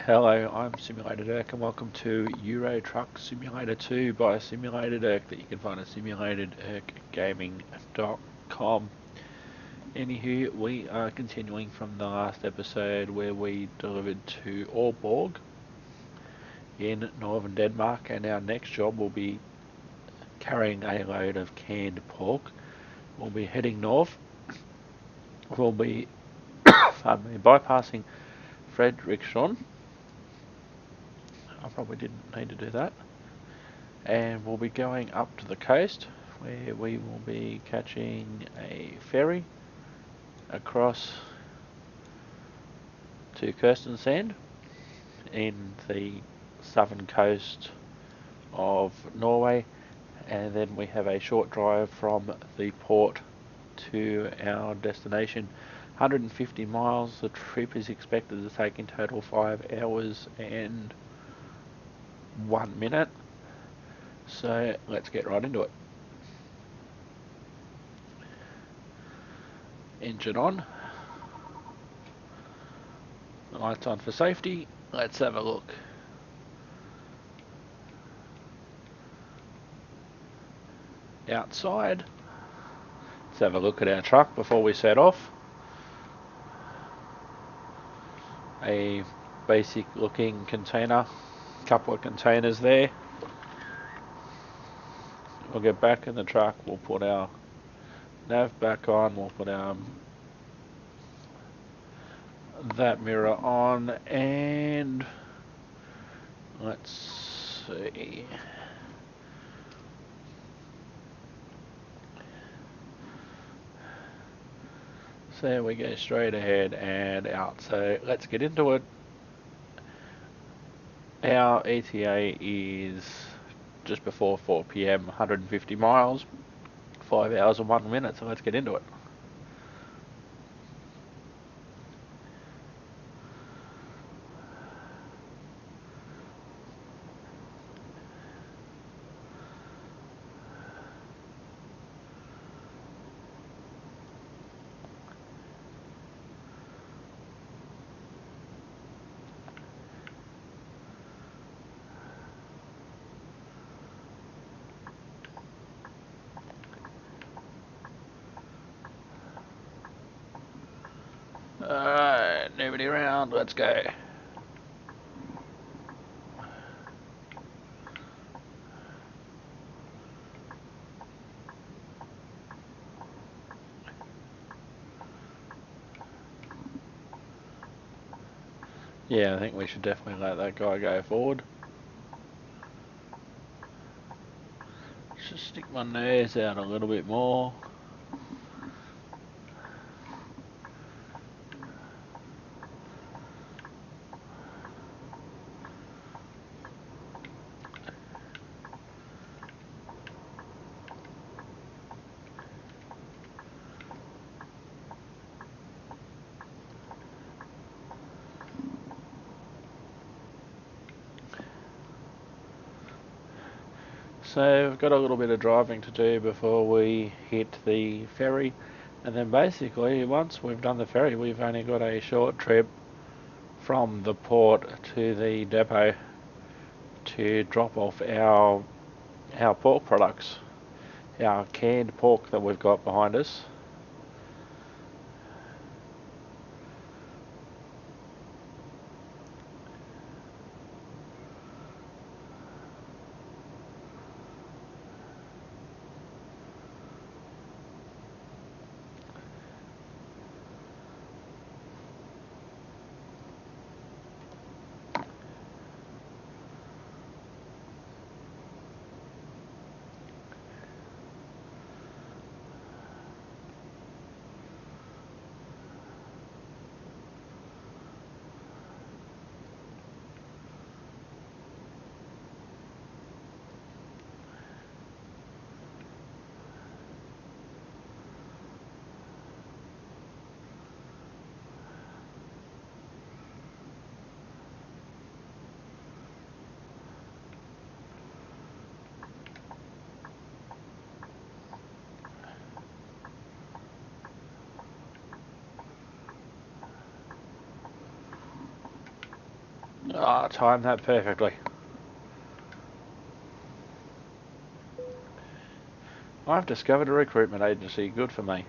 Hello, I'm Simulator Dirk and welcome to Euro Truck Simulator 2 by Simulator Dirk that you can find at simulatordirkgaming.com. Anywho, we are continuing from the last episode where we delivered to Aalborg in northern Denmark, and our next job will be carrying a load of canned pork. We'll be heading north. We'll be bypassing Frederikshavn. I probably didn't need to do that. And we'll be going up to the coast where we will be catching a ferry across to Kirstensand in the southern coast of Norway, and then we have a short drive from the port to our destination. 150 miles. The trip is expected to take in total 5 hours and 1 minute. So let's get right into it. Engine on. The lights on for safety. Let's have a look. Outside. Let's have a look at our truck before we set off. A basic looking container. Couple of containers there. We'll get back in the truck. We'll put our nav back on. We'll put our that mirror on, and let's see. So we go straight ahead and out. So let's get into it. Our ETA is just before 4 PM, 150 miles, 5 hours and 1 minute. So let's get into it. Alright, nobody around, let's go. Yeah, I think we should definitely let that guy go forward. Just stick my nose out a little bit more. So we've got a little bit of driving to do before we hit the ferry, and then basically once we've done the ferry we've only got a short trip from the port to the depot to drop off our pork products, our canned pork that we've got behind us. Ah, timed that perfectly. I've discovered a recruitment agency. Good for me.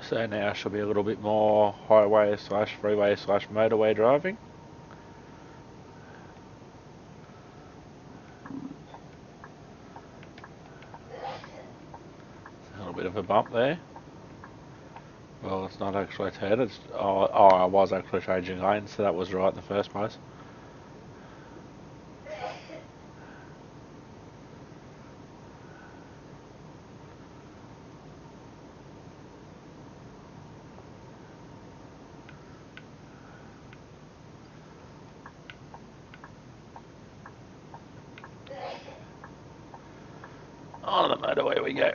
So now should be a little bit more highway slash freeway slash motorway driving. A little bit of a bump there. Well, it's not actually a turn. It's I was actually changing lanes, so that was right in the first place. On the motorway we go.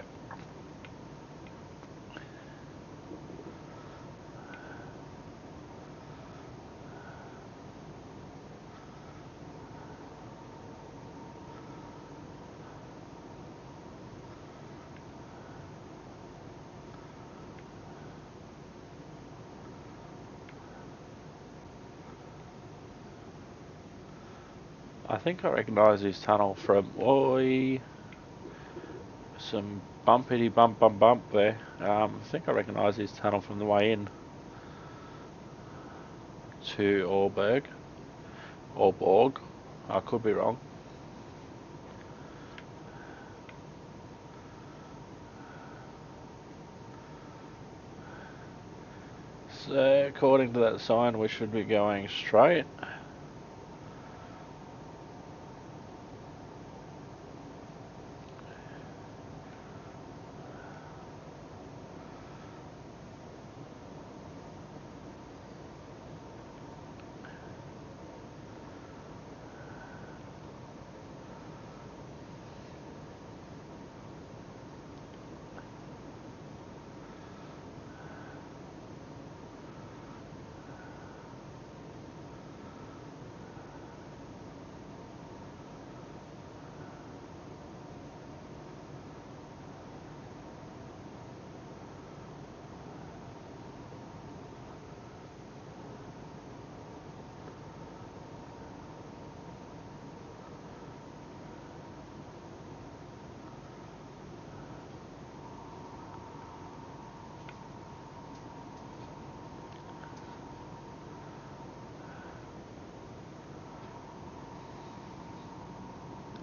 I think I recognise this tunnel from some bumpity bump there. I think I recognise this tunnel from the way in to Orberg or Borg. I could be wrong. So according to that sign, we should be going straight.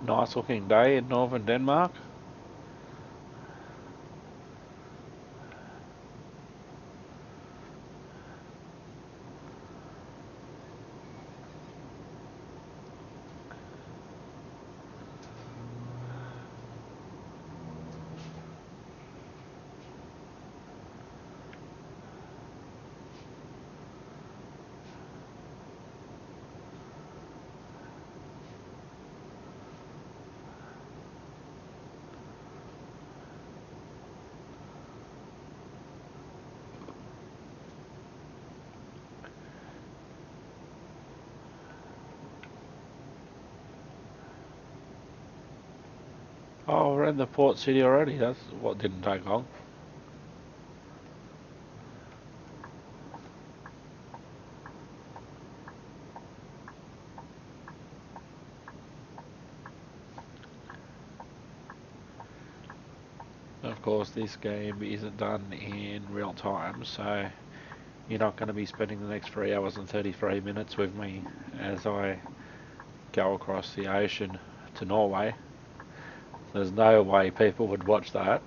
Nice looking day in northern Denmark. Oh, we're in the port city already. That's what didn't take long. Of course, this game isn't done in real time, so you're not going to be spending the next 3 hours and 33 minutes with me as I go across the ocean to Norway. There's no way people would watch that.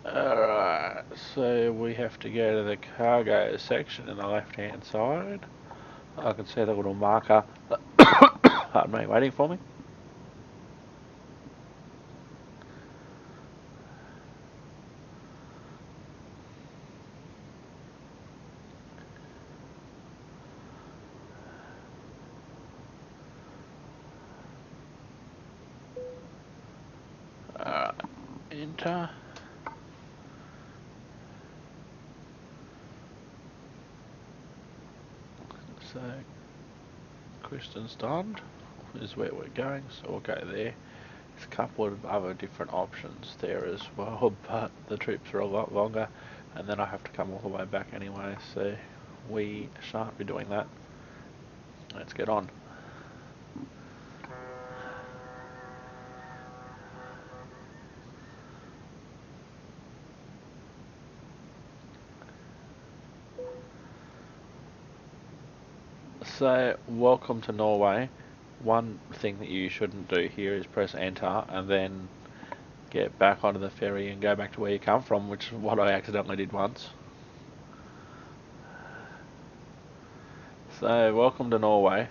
Alright, so we have to go to the cargo section in the left hand side. I can see the little marker, pardon me, waiting for me. Alright, enter. So, Kristiansand is where we're going, so we'll go there. There's a couple of other different options there as well, but the trips are a lot longer, and then I have to come all the way back anyway, so we shan't be doing that. Let's get on. So, welcome to Norway. One thing that you shouldn't do here is press enter and then get back onto the ferry and go back to where you come from, which is what I accidentally did once. So, welcome to Norway.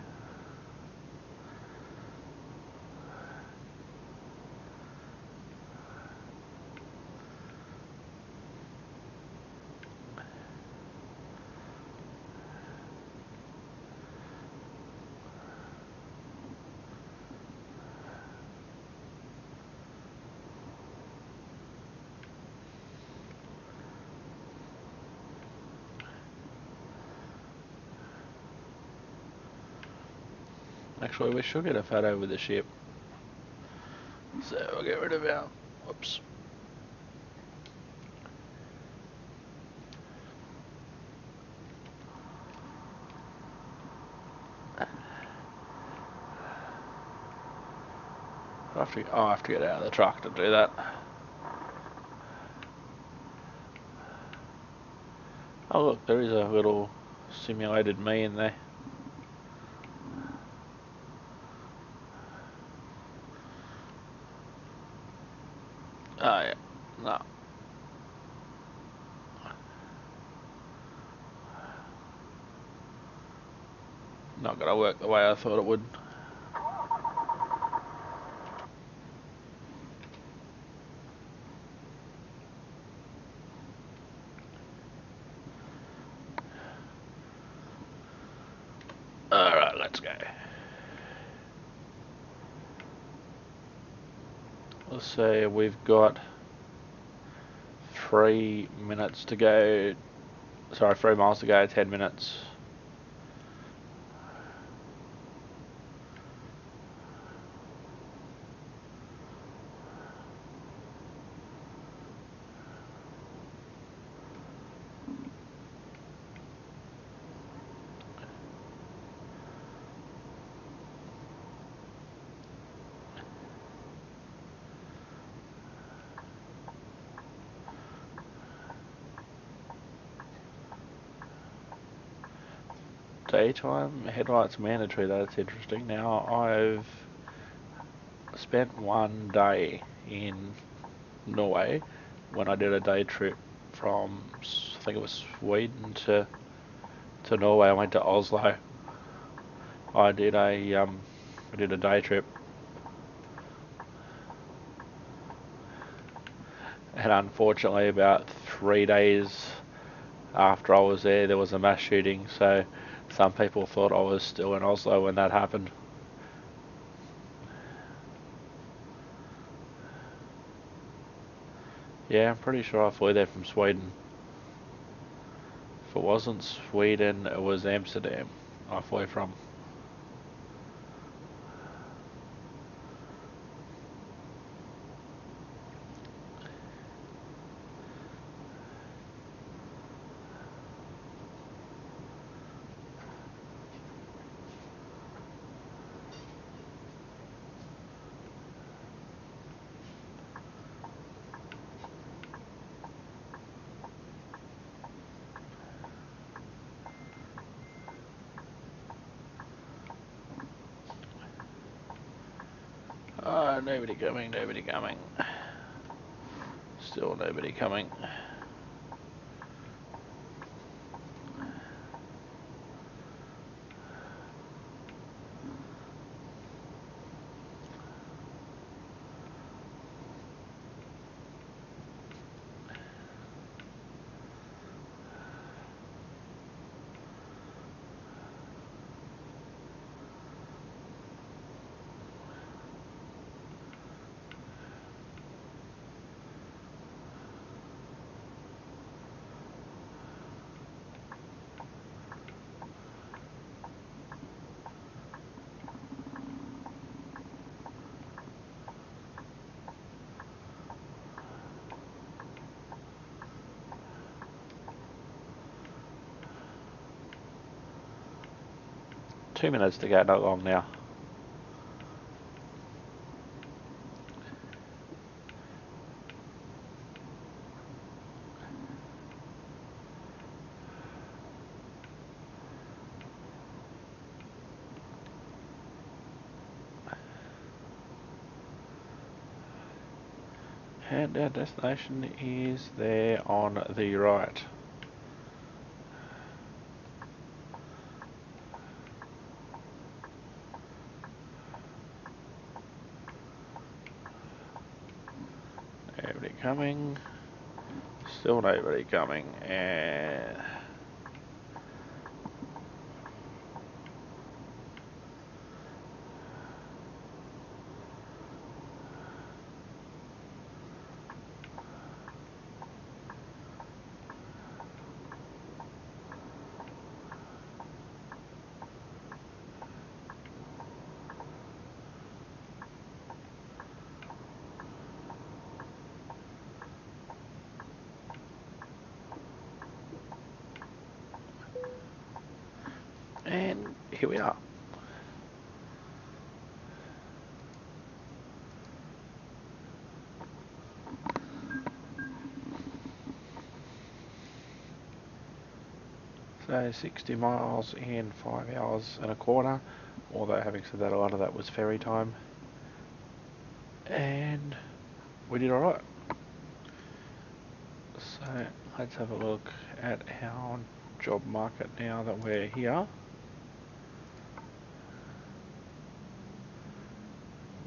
Actually, we should get a photo with the ship. So, we'll get rid of our... Whoops. I have to get out of the truck to do that. Oh look, there is a little simulated me in there. Oh yeah, no. Not gonna work the way I thought it would. Alright, let's go. Let's see, we've got 3 minutes to go. Sorry, 3 miles to go, 10 minutes. daytime, headlights mandatory. That's interesting. Now, I've spent one day in Norway when I did a day trip from, I think it was Sweden to Norway. I went to Oslo. I did a day trip, and unfortunately, about 3 days after I was there was a mass shooting. So some people thought I was still in Oslo when that happened. Yeah, I'm pretty sure I flew there from Sweden. If it wasn't Sweden, it was Amsterdam I flew from. Nobody coming, nobody coming. Still nobody coming. Two minutes to go, not long now. And our destination is there on the right. Nobody coming. Still nobody coming. And here we are. So 60 miles in 5 hours and a quarter. Although having said that, a lot of that was ferry time. And we did alright. So let's have a look at our job market now that we're here.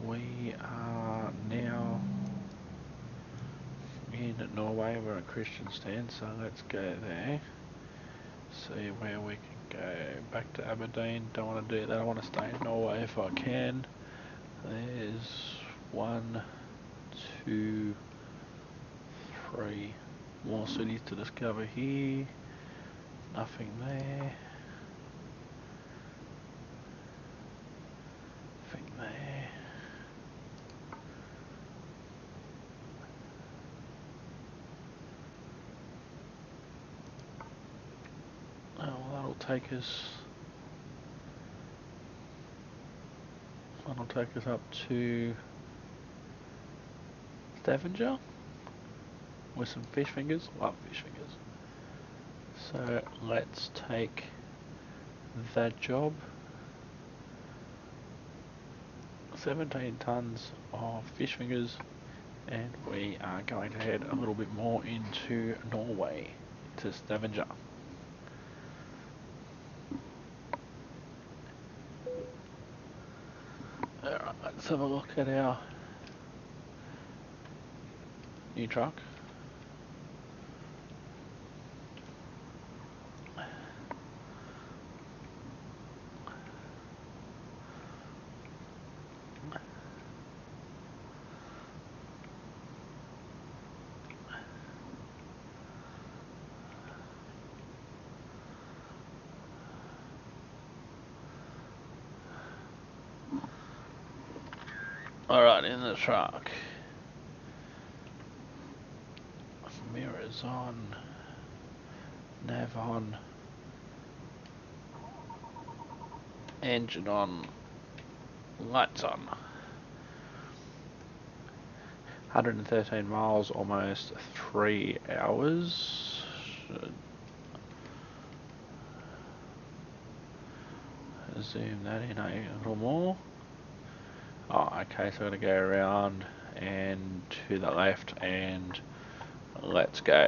We are now in Norway. We're at Kristiansand, so let's go there. See where we can go. Back to Aberdeen. Don't want to do that. I want to stay in Norway if I can. There's 1, 2, 3 more cities to discover here. Nothing there. Nothing there. Oh, well, that'll take us up to Stavanger with some fish fingers. Love fish fingers. So let's take that job. 17 tons of fish fingers, and we are going to head a little bit more into Norway, to Stavanger. Alright, let's have a look at our new truck. Alright, in the truck. Mirrors on. Nav on. Engine on. Lights on. 113 miles, almost 3 hours. Should zoom that in a little more. Oh, okay, so we're going to go around and to the left and let's go.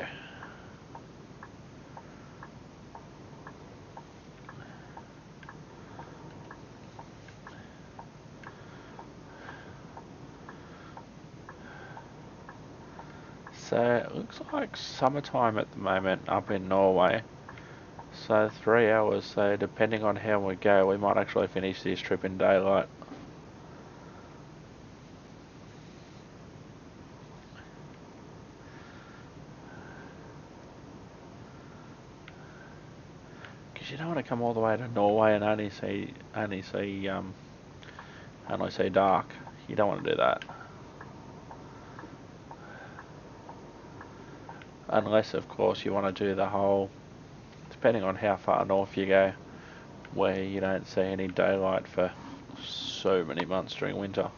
So it looks like summertime at the moment up in Norway. So 3 hours, so depending on how we go, we might actually finish this trip in daylight. Because you don't want to come all the way to Norway and only see dark. You don't want to do that. Unless, of course, you want to do the whole, depending on how far north you go, where you don't see any daylight for so many months during winter.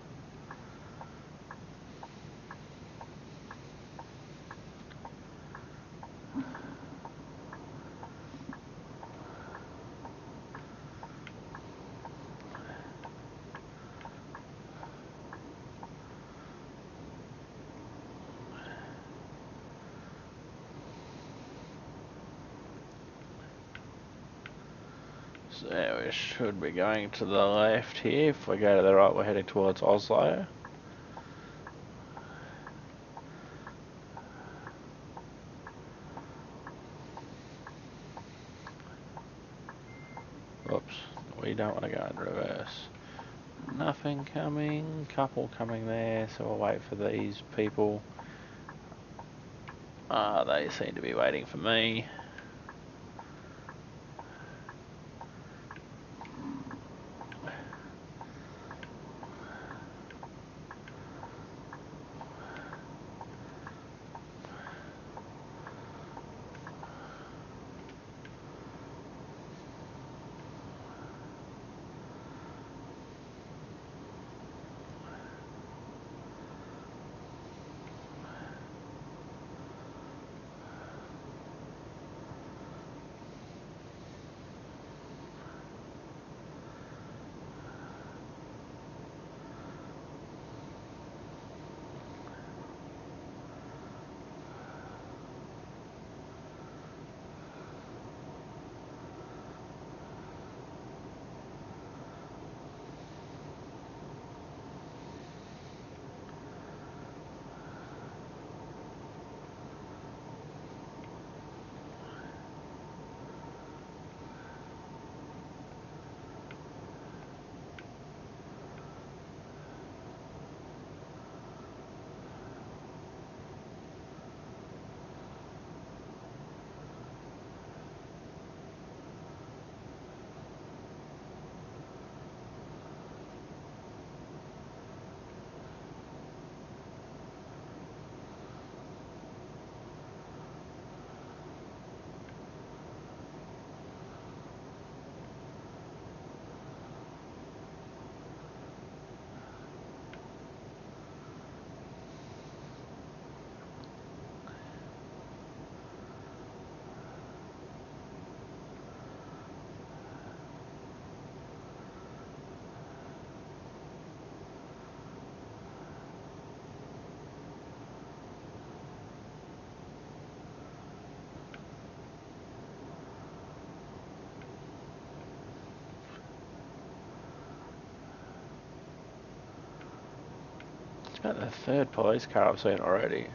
So we should be going to the left here. If we go to the right, we're heading towards Oslo. Whoops, we don't want to go in reverse. Nothing coming, couple coming there, so we'll wait for these people. They seem to be waiting for me. About the third police car I've seen already.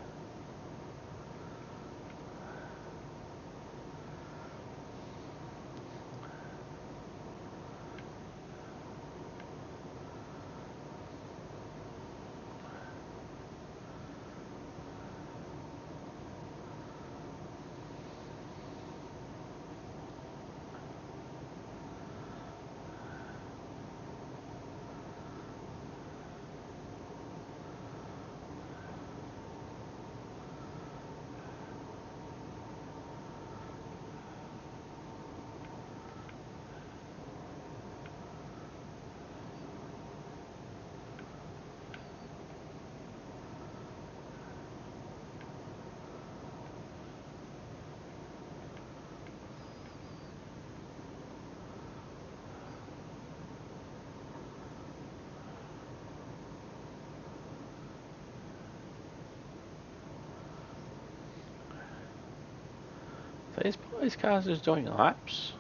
These police cars just doing laps.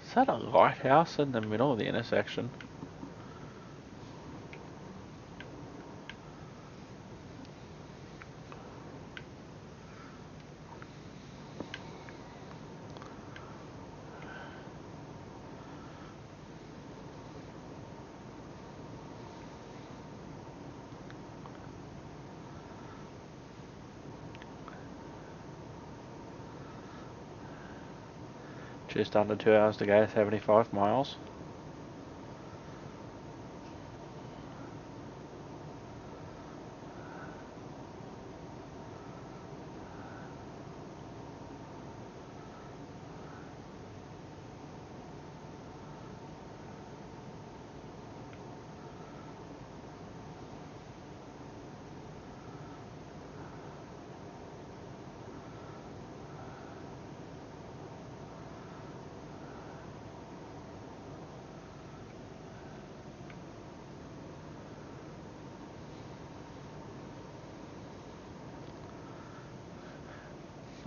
Is that a lighthouse in the middle of the intersection? Just under 2 hours to go, 75 miles.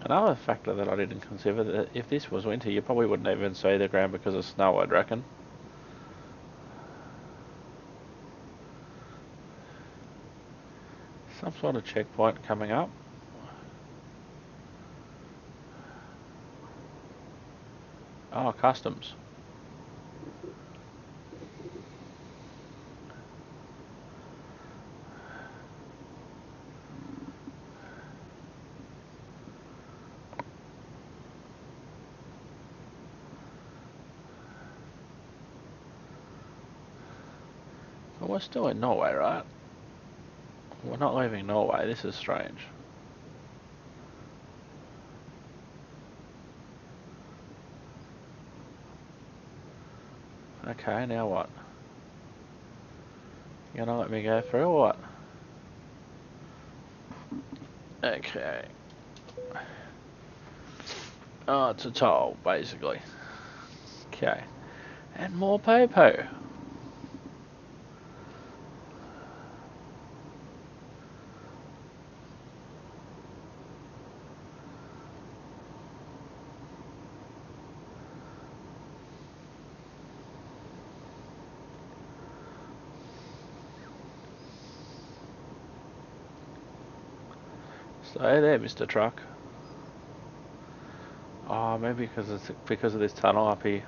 Another factor that I didn't consider, that if this was winter, you probably wouldn't even see the ground because of snow, I'd reckon. Some sort of checkpoint coming up. Oh, customs. But we're still in Norway, right? We're not leaving Norway, this is strange. Okay, now what? You gonna let me go through or what? Okay. Oh, it's a toll, basically. Okay. And more po-po. Stay there, Mr. Truck. Oh, maybe because of this tunnel up here.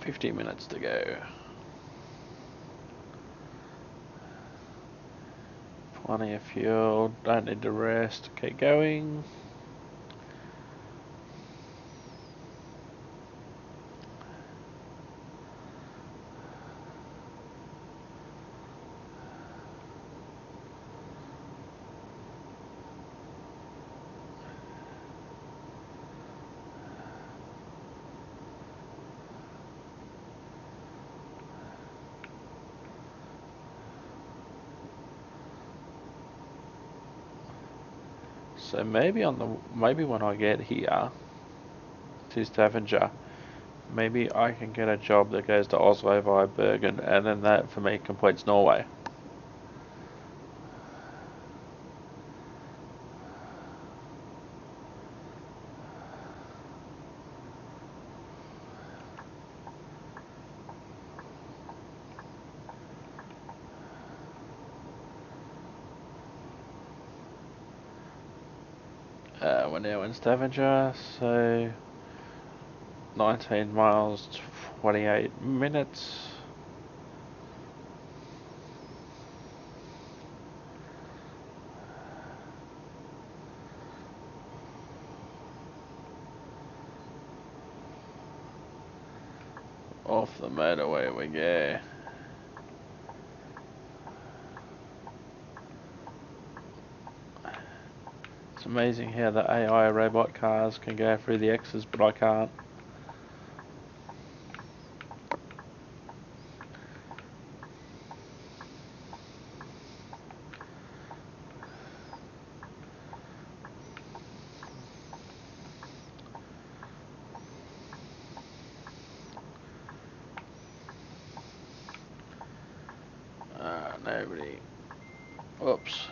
50 minutes to go. Plenty of fuel, don't need to rest, keep going. So maybe when I get here to Stavanger, maybe I can get a job that goes to Oslo via Bergen, and then that for me completes Norway. We're now in Stavanger, so 19 miles, 28 minutes. Off the motorway we go. It's amazing how the AI robot cars can go through the X's, but I can't. Nobody. Whoops.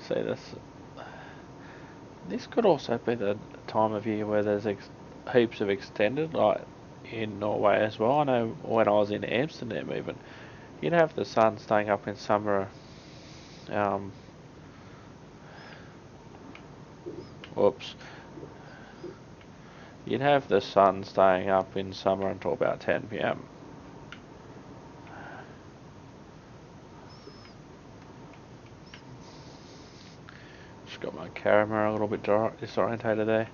See this could also be the time of year where there's heaps of extended, like in Norway as well. I know when I was in Amsterdam even, you'd have the sun staying up in summer. Whoops. You'd have the sun staying up in summer until about 10 p.m. Just got my camera a little bit disorientated there.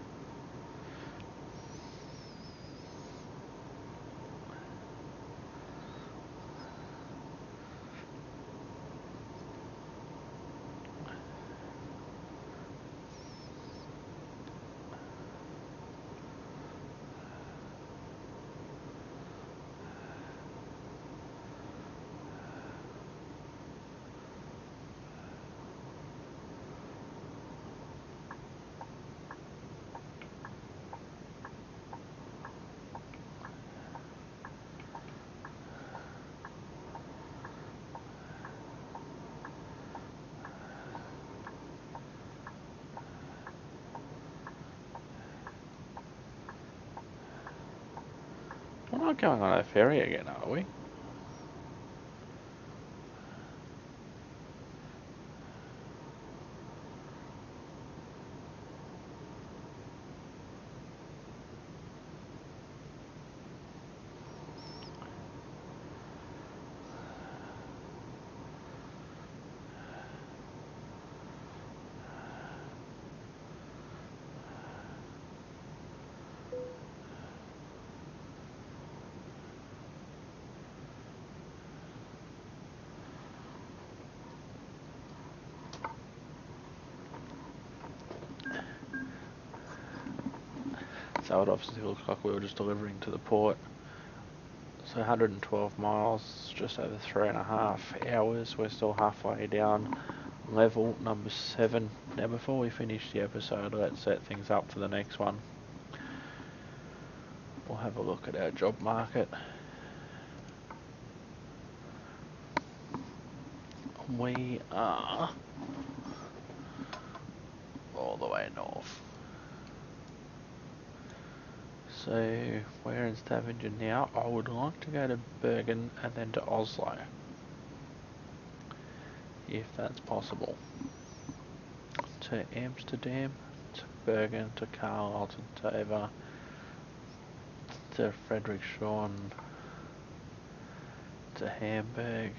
We're not going on a ferry again, are we? So it obviously looks like we were just delivering to the port. So 112 miles, just over 3.5 hours. We're still halfway down level number 7. Now before we finish the episode, let's set things up for the next one. We'll have a look at our job market. We are all the way north. So we're in Stavanger now. I would like to go to Bergen and then to Oslo, if that's possible. To Amsterdam, to Bergen, to Carlisle, to Dover, to Frederikshavn, to Hamburg,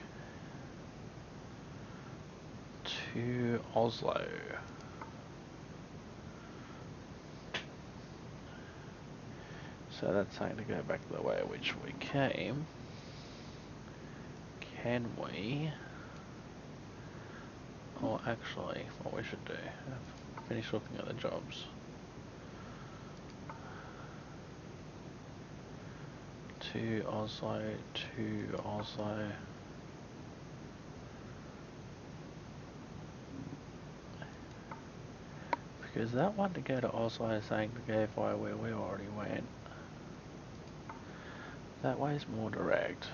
to Oslo. So that's saying to go back the way which we came. Can we? Or actually, what we should do, finish looking at the jobs. To Oslo, to Oslo. Because that one to go to Oslo is saying to go via where we already went. That way's more direct.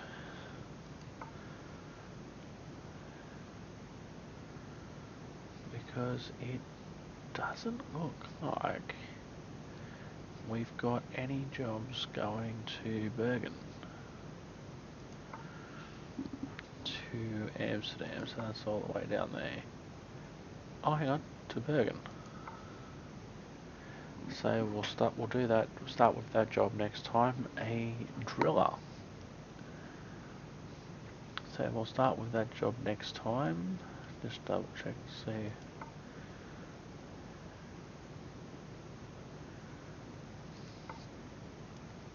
Because it doesn't look like we've got any jobs going to Bergen. To Amsterdam, so that's all the way down there. Oh, hang on, to Bergen. So we'll do that, start with that job next time, a driller. So we'll start with that job next time. Just double check to see.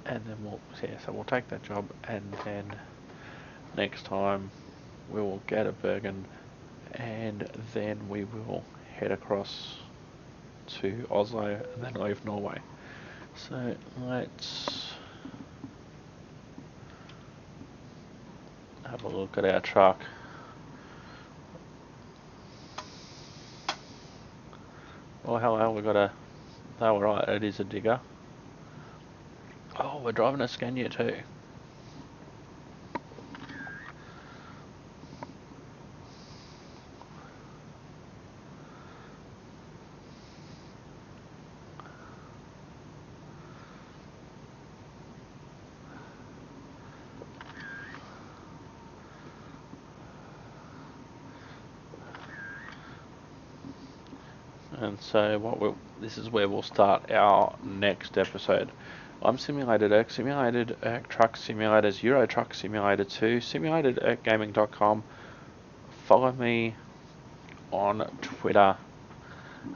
And then so we'll take that job, and then next time we will go to Bergen, and then we will head across to Oslo and then leave Norway. So let's have a look at our truck. Oh, hello, we got a... Oh, right, it is a digger. Oh, we're driving a Scania too. And so this is where we'll start our next episode. I'm Simulated Erk, Simulated Erk Truck Simulators, Euro Truck Simulator 2, simulatederkgaming.com. Follow me on Twitter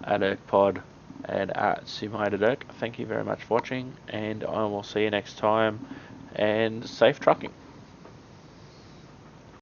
at ErkPod and at Simulated Erk. Thank you very much for watching, and I will see you next time, and safe trucking.